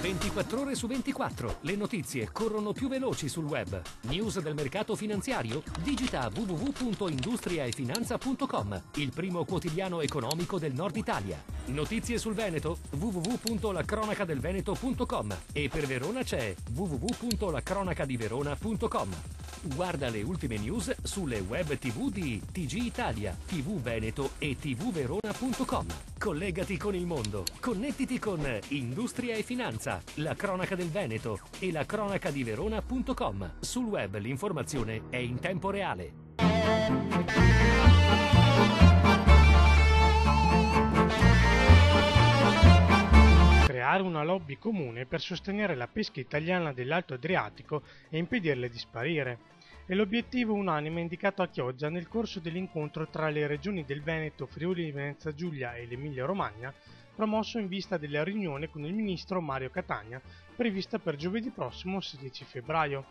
24 ore su 24. Le notizie corrono più veloci sul web. News del mercato finanziario? Digita www.industriaefinanza.com, il primo quotidiano economico del Nord Italia. Notizie sul Veneto? www.lacronacadelveneto.com, e per Verona c'è www.lacronacadiverona.com. Guarda le ultime news sulle web TV di TG Italia, TV Veneto e tvverona.com. Collegati con il mondo. Connettiti con Industria e Finanza, la cronaca del Veneto e la cronacadiverona.com. Sul web l'informazione è in tempo reale. Creare una lobby comune per sostenere la pesca italiana dell'Alto Adriatico e impedirle di sparire. È l'obiettivo unanime indicato a Chioggia nel corso dell'incontro tra le regioni del Veneto, Friuli Venezia Giulia e l'Emilia Romagna, promosso in vista della riunione con il ministro Mario Catania, prevista per giovedì prossimo 16 febbraio,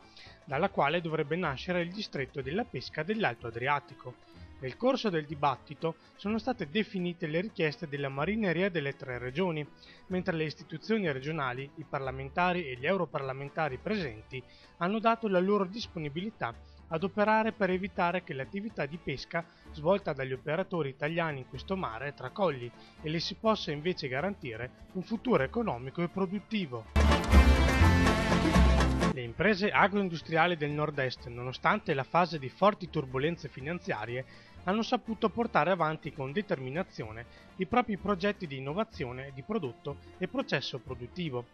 dalla quale dovrebbe nascere il distretto della pesca dell'Alto Adriatico. Nel corso del dibattito sono state definite le richieste della marineria delle tre regioni, mentre le istituzioni regionali, i parlamentari e gli europarlamentari presenti hanno dato la loro disponibilità ad operare per evitare che l'attività di pesca svolta dagli operatori italiani in questo mare tracolli e le si possa invece garantire un futuro economico e produttivo. Le imprese agroindustriali del nord-est, nonostante la fase di forti turbolenze finanziarie, hanno saputo portare avanti con determinazione i propri progetti di innovazione di prodotto e processo produttivo.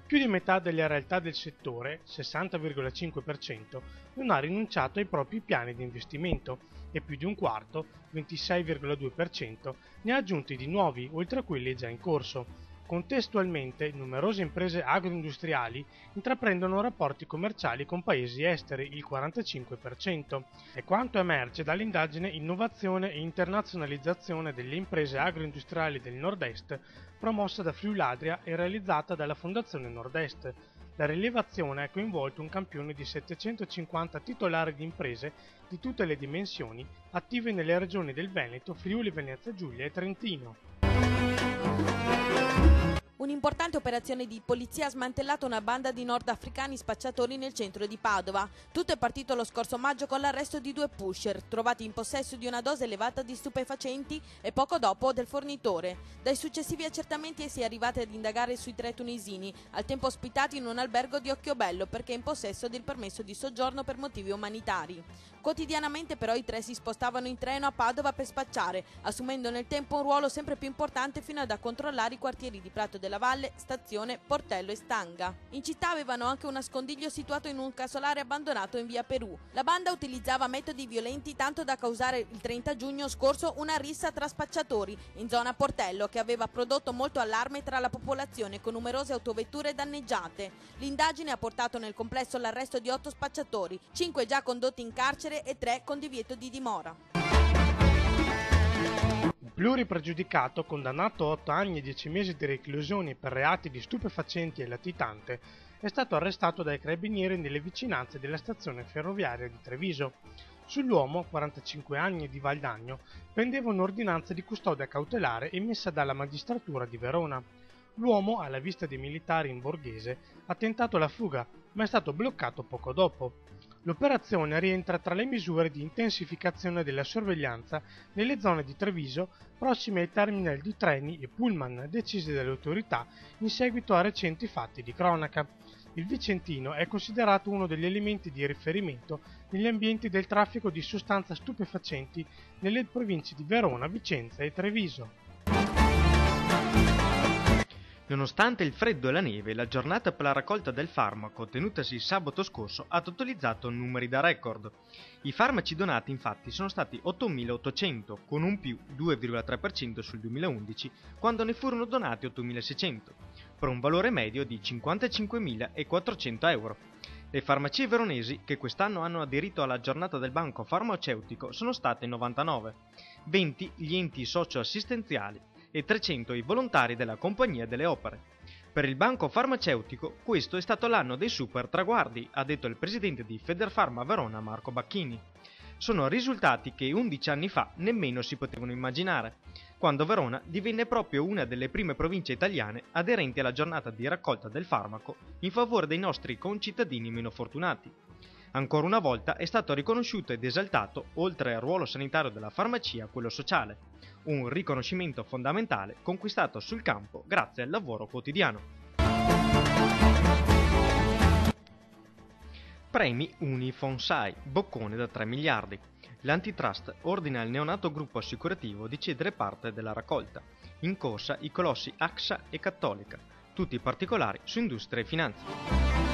Più di metà delle realtà del settore, 60,5%, non ha rinunciato ai propri piani di investimento e più di un quarto, 26,2%, ne ha aggiunti di nuovi oltre a quelli già in corso. Contestualmente, numerose imprese agroindustriali intraprendono rapporti commerciali con paesi esteri, il 45%, è quanto emerge dall'indagine Innovazione e internazionalizzazione delle imprese agroindustriali del Nord-Est, promossa da Friuladria e realizzata dalla Fondazione Nord-Est. La rilevazione ha coinvolto un campione di 750 titolari di imprese di tutte le dimensioni, attive nelle regioni del Veneto, Friuli Venezia Giulia e Trentino. Un'importante operazione di polizia ha smantellato una banda di nordafricani spacciatori nel centro di Padova. Tutto è partito lo scorso maggio con l'arresto di 2 pusher, trovati in possesso di una dose elevata di stupefacenti e poco dopo del fornitore. Dai successivi accertamenti si è arrivati ad indagare sui 3 tunisini, al tempo ospitati in un albergo di Occhiobello perché in possesso del permesso di soggiorno per motivi umanitari. Quotidianamente però i 3 si spostavano in treno a Padova per spacciare, assumendo nel tempo un ruolo sempre più importante fino ad controllare i quartieri di Prato della Valle, Stazione, Portello e Stanga. In città avevano anche un nascondiglio situato in un casolare abbandonato in via Perù. La banda utilizzava metodi violenti tanto da causare il 30 giugno scorso una rissa tra spacciatori in zona Portello che aveva prodotto molto allarme tra la popolazione con numerose autovetture danneggiate. L'indagine ha portato nel complesso all'arresto di 8 spacciatori, 5 già condotti in carcere e 3 con divieto di dimora. Un pluripregiudicato condannato a 8 anni e 10 mesi di reclusione per reati di stupefacenti e latitante è stato arrestato dai carabinieri nelle vicinanze della stazione ferroviaria di Treviso. Sull'uomo, 45 anni di Valdagno, pendeva un'ordinanza di custodia cautelare emessa dalla magistratura di Verona. L'uomo, alla vista dei militari in borghese, ha tentato la fuga, ma è stato bloccato poco dopo. L'operazione rientra tra le misure di intensificazione della sorveglianza nelle zone di Treviso prossime ai terminal di treni e pullman decise dalle autorità in seguito a recenti fatti di cronaca. Il Vicentino è considerato uno degli elementi di riferimento negli ambienti del traffico di sostanze stupefacenti nelle province di Verona, Vicenza e Treviso. Nonostante il freddo e la neve, la giornata per la raccolta del farmaco tenutasi sabato scorso ha totalizzato numeri da record. I farmaci donati infatti sono stati 8.800, con un più 2,3% sul 2011, quando ne furono donati 8.600, per un valore medio di 55.400 euro. Le farmacie veronesi, che quest'anno hanno aderito alla giornata del banco farmaceutico, sono state 99, 20 gli enti socio-assistenziali e 300 i volontari della Compagnia delle Opere. Per il banco farmaceutico questo è stato l'anno dei super traguardi, ha detto il presidente di Federfarma Verona Marco Bacchini. Sono risultati che 11 anni fa nemmeno si potevano immaginare, quando Verona divenne proprio una delle prime province italiane aderenti alla giornata di raccolta del farmaco in favore dei nostri concittadini meno fortunati. Ancora una volta è stato riconosciuto ed esaltato, oltre al ruolo sanitario della farmacia, quello sociale, un riconoscimento fondamentale conquistato sul campo grazie al lavoro quotidiano. Premi Unifonsai, boccone da 3 miliardi. L'antitrust ordina al neonato gruppo assicurativo di cedere parte della raccolta. In corsa i colossi AXA e Cattolica. Tutti i particolari su Industria e Finanza.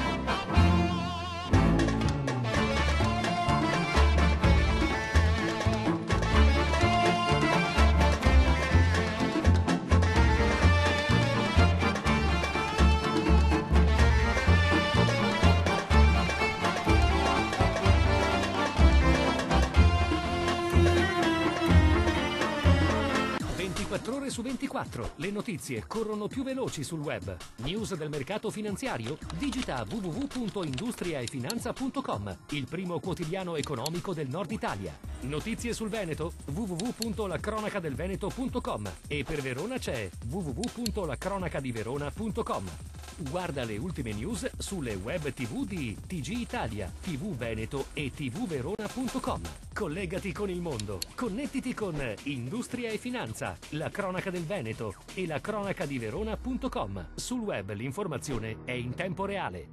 Ore su 24, le notizie corrono più veloci sul web. News del mercato finanziario? Digita www.industriaefinanza.com, il primo quotidiano economico del Nord Italia. Notizie sul Veneto? www.lacronacadelveneto.com e per Verona c'è www.lacronacadiverona.com. Guarda le ultime news sulle web TV di TG Italia, TV Veneto e tvverona.com. Collegati con il mondo. Connettiti con Industria e Finanza, la cronaca del Veneto e la cronacadiverona.com. Sul web l'informazione è in tempo reale.